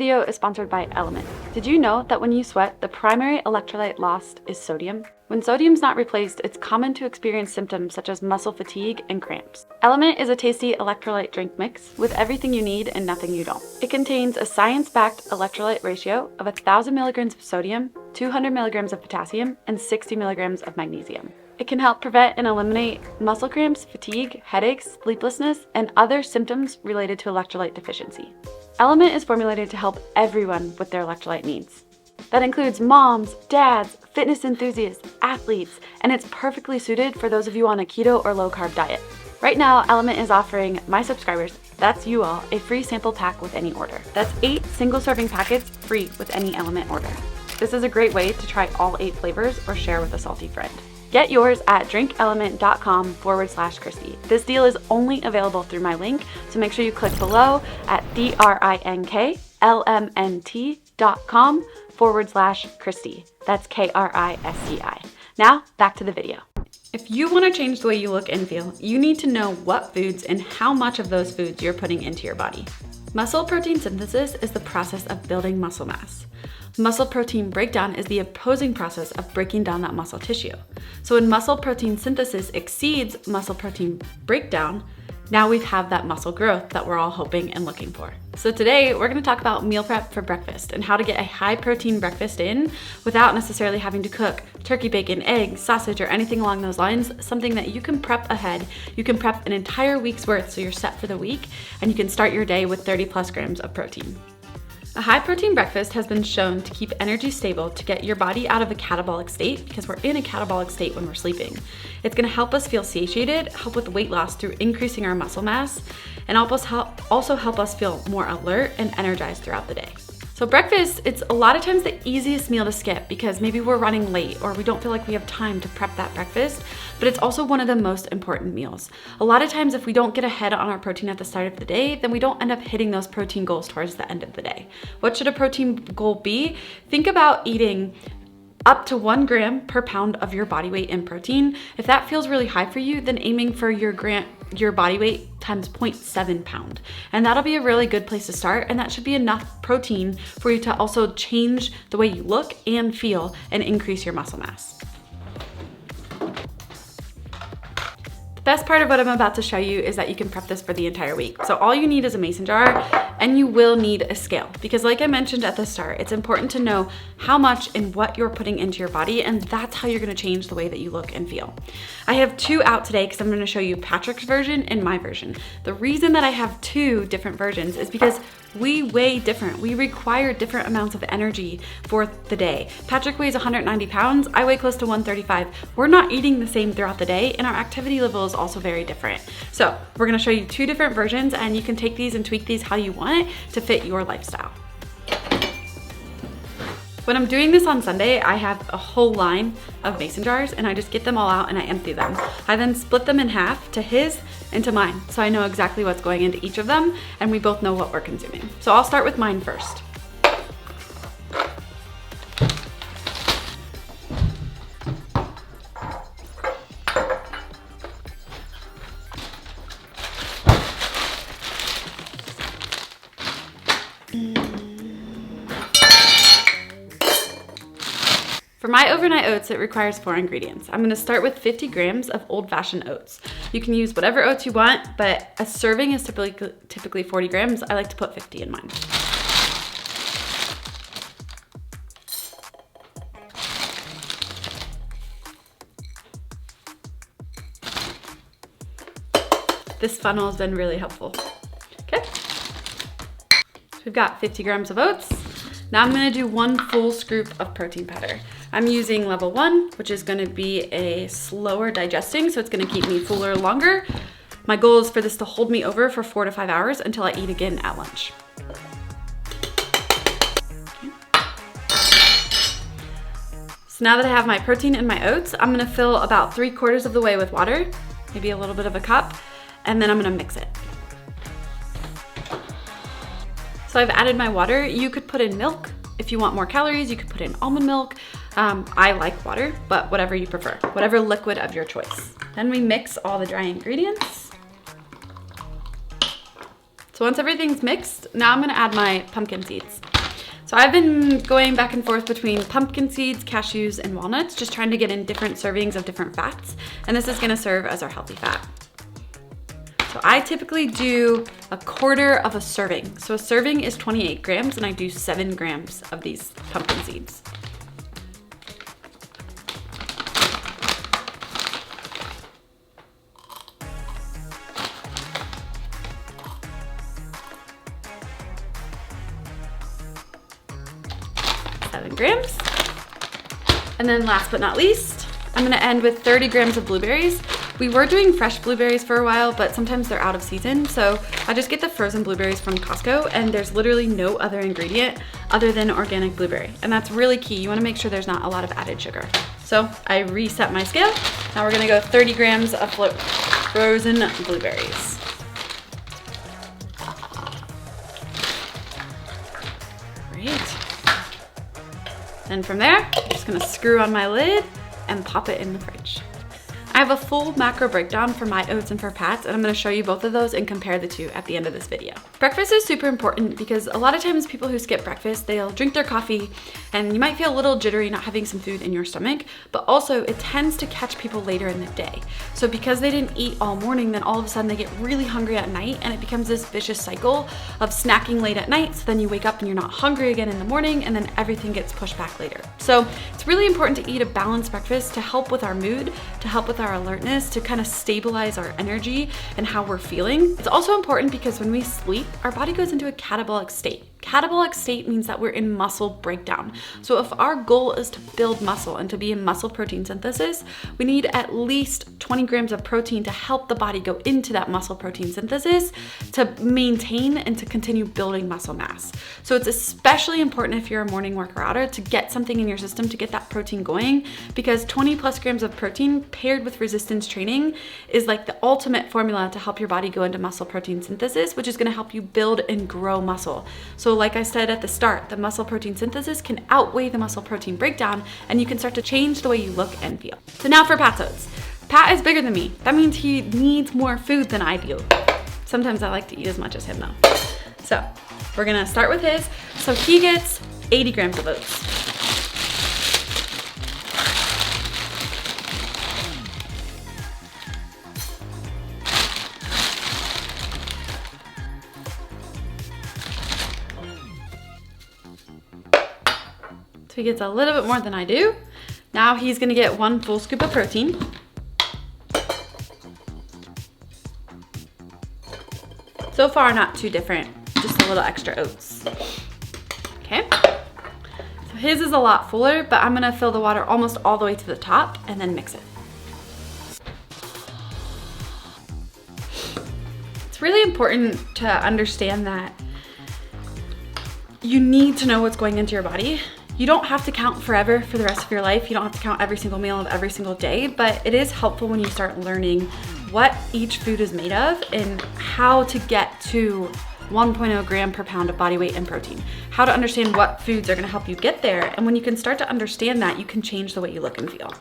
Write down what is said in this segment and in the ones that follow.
video is sponsored by LMNT. Did you know that when you sweat, the primary electrolyte lost is sodium? When sodium's not replaced, it's common to experience symptoms such as muscle fatigue and cramps. LMNT is a tasty electrolyte drink mix with everything you need and nothing you don't. It contains a science-backed electrolyte ratio of 1,000 milligrams of sodium, 200 milligrams of potassium, and 60 milligrams of magnesium. It can help prevent and eliminate muscle cramps, fatigue, headaches, sleeplessness, and other symptoms related to electrolyte deficiency. LMNT is formulated to help everyone with their electrolyte needs. That includes moms, dads, fitness enthusiasts, athletes, and it's perfectly suited for those of you on a keto or low-carb diet. Right now, LMNT is offering my subscribers, that's you all, a free sample pack with any order. That's 8 single-serving packets free with any LMNT order. This is a great way to try all 8 flavors or share with a salty friend. Get yours at drinklmnt.com/Christy. This deal is only available through my link, so make sure you click below at drinklmnt.com/Christy. That's KRISTI. Now, back to the video. If you want to change the way you look and feel, you need to know what foods and how much of those foods you're putting into your body. Muscle protein synthesis is the process of building muscle mass. Muscle protein breakdown is the opposing process of breaking down that muscle tissue. So when muscle protein synthesis exceeds muscle protein breakdown, now we have that muscle growth that we're all hoping and looking for. So today we're gonna talk about meal prep for breakfast and how to get a high protein breakfast in without necessarily having to cook turkey, bacon, egg, sausage, or anything along those lines, something that you can prep ahead. You can prep an entire week's worth so you're set for the week and you can start your day with 30+ grams of protein. A high protein breakfast has been shown to keep energy stable to get your body out of a catabolic state because we're in a catabolic state when we're sleeping. It's gonna help us feel satiated, help with weight loss through increasing our muscle mass, and also help us feel more alert and energized throughout the day. So breakfast, it's a lot of times the easiest meal to skip because maybe we're running late or we don't feel like we have time to prep that breakfast, but it's also one of the most important meals. A lot of times if we don't get ahead on our protein at the start of the day, then we don't end up hitting those protein goals towards the end of the day. What should a protein goal be? Think about eating up to 1 gram per pound of your body weight in protein. If that feels really high for you, then aiming for your body weight times 0.7 pound. And that'll be a really good place to start, and that should be enough protein for you to also change the way you look and feel and increase your muscle mass. The best part of what I'm about to show you is that you can prep this for the entire week. So all you need is a mason jar, and you will need a scale because like I mentioned at the start, it's important to know how much and what you're putting into your body, and that's how you're gonna change the way that you look and feel. I have 2 out today because I'm gonna show you Patrick's version and my version. The reason that I have 2 different versions is because we weigh different. We require different amounts of energy for the day. Patrick weighs 190 pounds. I weigh close to 135. We're not eating the same throughout the day, and our activity level is also very different. So we're gonna show you 2 different versions, and you can take these and tweak these how you want to fit your lifestyle. When I'm doing this on Sunday, I have a whole line of mason jars and I just get them all out and I empty them. I then split them in half to his and to mine, so I know exactly what's going into each of them and we both know what we're consuming. So I'll start with mine first. For my overnight oats, it requires 4 ingredients. I'm gonna start with 50 grams of old-fashioned oats. You can use whatever oats you want, but a serving is typically 40 grams. I like to put 50 in mine. This funnel has been really helpful. Okay, so we've got 50 grams of oats. Now I'm gonna do 1 full scoop of protein powder. I'm using level 1, which is gonna be a slower digesting, so it's gonna keep me fuller longer. My goal is for this to hold me over for 4 to 5 hours until I eat again at lunch. Okay. So now that I have my protein and my oats, I'm gonna fill about 3/4 of the way with water, maybe a little bit of a cup, and then I'm gonna mix it. So I've added my water. You could put in milk. If you want more calories, you could put in almond milk. I like water, but whatever you prefer, whatever liquid of your choice. Then we mix all the dry ingredients. So once everything's mixed, now I'm gonna add my pumpkin seeds. So I've been going back and forth between pumpkin seeds, cashews, and walnuts, just trying to get in different servings of different fats. And this is gonna serve as our healthy fat. So I typically do 1/4 of a serving. So a serving is 28 grams and I do 7 grams of these pumpkin seeds. Grams. And then last but not least, I'm gonna end with 30 grams of blueberries. We were doing fresh blueberries for a while, but sometimes they're out of season. So I just get the frozen blueberries from Costco, and there's literally no other ingredient other than organic blueberry. And that's really key. You wanna make sure there's not a lot of added sugar. So I reset my scale. Now we're gonna go 30 grams of frozen blueberries. Great. And from there, I'm just gonna screw on my lid and pop it in the fridge. I have a full macro breakdown for my oats and for Pat's, and I'm gonna show you both of those and compare the two at the end of this video. Breakfast is super important because a lot of times people who skip breakfast, they'll drink their coffee and you might feel a little jittery not having some food in your stomach, but also it tends to catch people later in the day. So because they didn't eat all morning, then all of a sudden they get really hungry at night and it becomes this vicious cycle of snacking late at night. So then you wake up and you're not hungry again in the morning and then everything gets pushed back later. So it's really important to eat a balanced breakfast to help with our mood, to help with our alertness, to kind of stabilize our energy and how we're feeling. It's also important because when we sleep, our body goes into a catabolic state. Catabolic state means that we're in muscle breakdown. So if our goal is to build muscle and to be in muscle protein synthesis, we need at least 20 grams of protein to help the body go into that muscle protein synthesis to maintain and to continue building muscle mass. So it's especially important if you're a morning worker outer to get something in your system to get that protein going, because 20 plus grams of protein paired with resistance training is like the ultimate formula to help your body go into muscle protein synthesis, which is gonna help you build and grow muscle. So like I said at the start, the muscle protein synthesis can outweigh the muscle protein breakdown and you can start to change the way you look and feel. So now for Pat's oats. Pat is bigger than me. That means he needs more food than I do. Sometimes I like to eat as much as him though. So we're gonna start with his. So he gets 80 grams of oats. So he gets a little bit more than I do. Now he's gonna get 1 full scoop of protein. So far, not too different, just a little extra oats. Okay, so his is a lot fuller, but I'm gonna fill the water almost all the way to the top and then mix it. It's really important to understand that you need to know what's going into your body. You don't have to count forever for the rest of your life. You don't have to count every single meal of every single day, but it is helpful when you start learning what each food is made of and how to get to 1.0 gram per pound of body weight and protein. How to understand what foods are gonna help you get there. And when you can start to understand that, you can change the way you look and feel.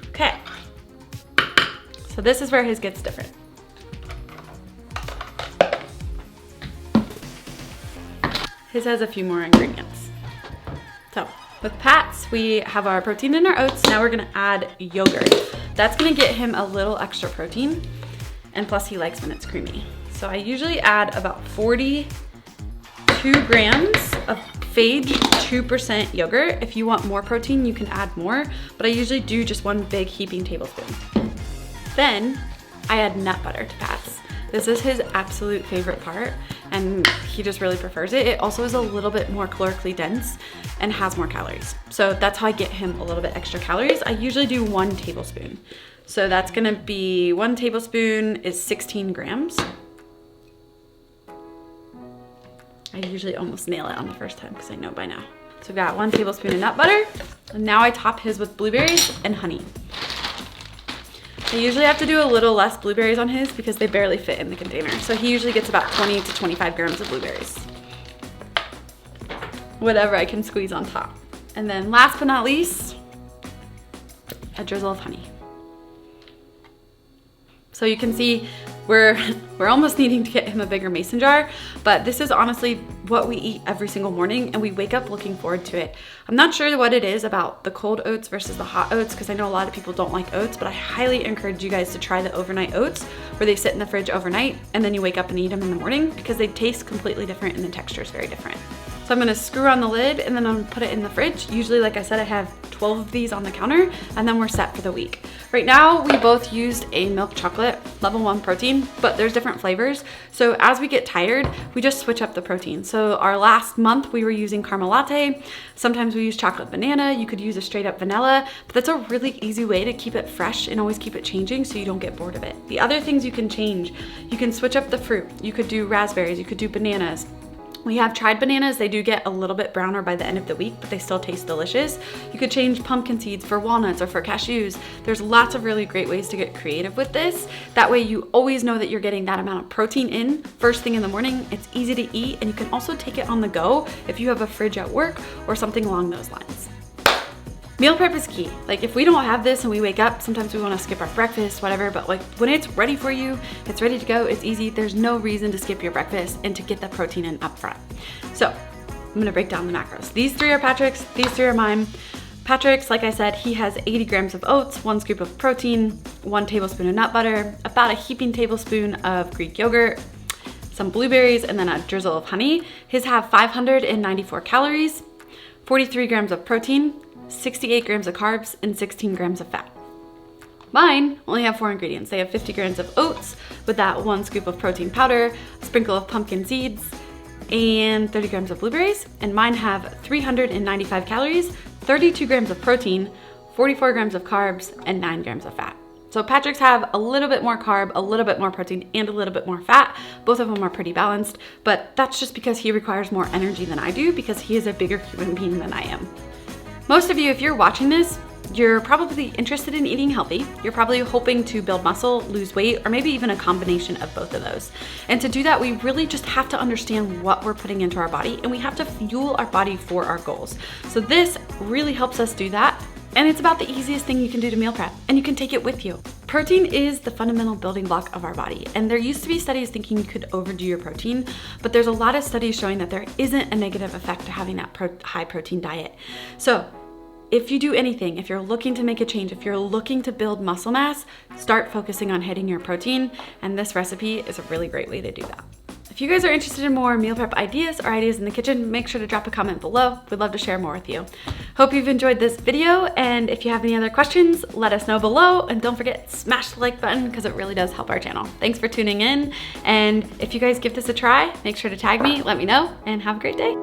Okay. So this is where his gets different. His has a few more ingredients. So with Pat's, we have our protein in our oats. Now we're gonna add yogurt. That's gonna get him a little extra protein. And plus he likes when it's creamy. So I usually add about 42 grams of Phage 2% yogurt. If you want more protein, you can add more, but I usually do just 1 big heaping tablespoon. Then I add nut butter to Pat's. This is his absolute favorite part, and he just really prefers it. It also is a little bit more calorically dense and has more calories. So that's how I get him a little bit extra calories. I usually do 1 tablespoon. So that's gonna be 1 tablespoon is 16 grams. I usually almost nail it on the first time because I know by now. So we've got 1 tablespoon of nut butter. And now I top his with blueberries and honey. I usually have to do a little less blueberries on his because they barely fit in the container. So he usually gets about 20 to 25 grams of blueberries. Whatever I can squeeze on top. And then last but not least, a drizzle of honey. So So you can see we're almost needing to get him a bigger mason jar, but this is honestly what we eat every single morning, and we wake up looking forward to it. I'm not sure what it is about the cold oats versus the hot oats, because I know a lot of people don't like oats, but I highly encourage you guys to try the overnight oats, where they sit in the fridge overnight and then you wake up and eat them in the morning, because they taste completely different and the texture is very different. So I'm gonna screw on the lid and then I'm gonna put it in the fridge. Usually, like I said, I have 12 of these on the counter, and then we're set for the week. Right now, we both used a milk chocolate, level 1 protein, but there's different flavors. So as we get tired, we just switch up the protein. So our last month, we were using caramel latte. Sometimes we use chocolate banana. You could use a straight up vanilla, but that's a really easy way to keep it fresh and always keep it changing so you don't get bored of it. The other things you can change, you can switch up the fruit. You could do raspberries, you could do bananas. We have tried bananas. They do get a little bit browner by the end of the week, but they still taste delicious. You could change pumpkin seeds for walnuts or for cashews. There's lots of really great ways to get creative with this. That way you always know that you're getting that amount of protein in first thing in the morning. It's easy to eat, and you can also take it on the go if you have a fridge at work or something along those lines. Meal prep is key. Like, if we don't have this and we wake up, sometimes we want to skip our breakfast, whatever, but like when it's ready for you, it's ready to go, it's easy. There's no reason to skip your breakfast and to get the protein in up front. So I'm gonna break down the macros. These 3 are Patrick's, these 3 are mine. Patrick's, like I said, he has 80 grams of oats, 1 scoop of protein, 1 tablespoon of nut butter, about a heaping tablespoon of Greek yogurt, some blueberries, and then a drizzle of honey. His have 594 calories, 43 grams of protein, 68 grams of carbs, and 16 grams of fat. Mine only have 4 ingredients. They have 50 grams of oats with that 1 scoop of protein powder, a sprinkle of pumpkin seeds, and 30 grams of blueberries. And mine have 395 calories, 32 grams of protein, 44 grams of carbs, and 9 grams of fat. So Patrick's have a little bit more carb, a little bit more protein, and a little bit more fat. Both of them are pretty balanced, but that's just because he requires more energy than I do, because he is a bigger human being than I am. Most of you, if you're watching this, you're probably interested in eating healthy. You're probably hoping to build muscle, lose weight, or maybe even a combination of both of those. And to do that, we really just have to understand what we're putting into our body, and we have to fuel our body for our goals. So this really helps us do that. And it's about the easiest thing you can do to meal prep, and you can take it with you. Protein is the fundamental building block of our body, and there used to be studies thinking you could overdo your protein, but there's a lot of studies showing that there isn't a negative effect to having that high protein diet. So if you do anything, if you're looking to make a change, if you're looking to build muscle mass, start focusing on hitting your protein, and this recipe is a really great way to do that. If you guys are interested in more meal prep ideas or ideas in the kitchen, make sure to drop a comment below. We'd love to share more with you. Hope you've enjoyed this video, and if you have any other questions, let us know below, and don't forget, smash the like button because it really does help our channel. Thanks for tuning in, and if you guys give this a try, make sure to tag me, let me know, and have a great day.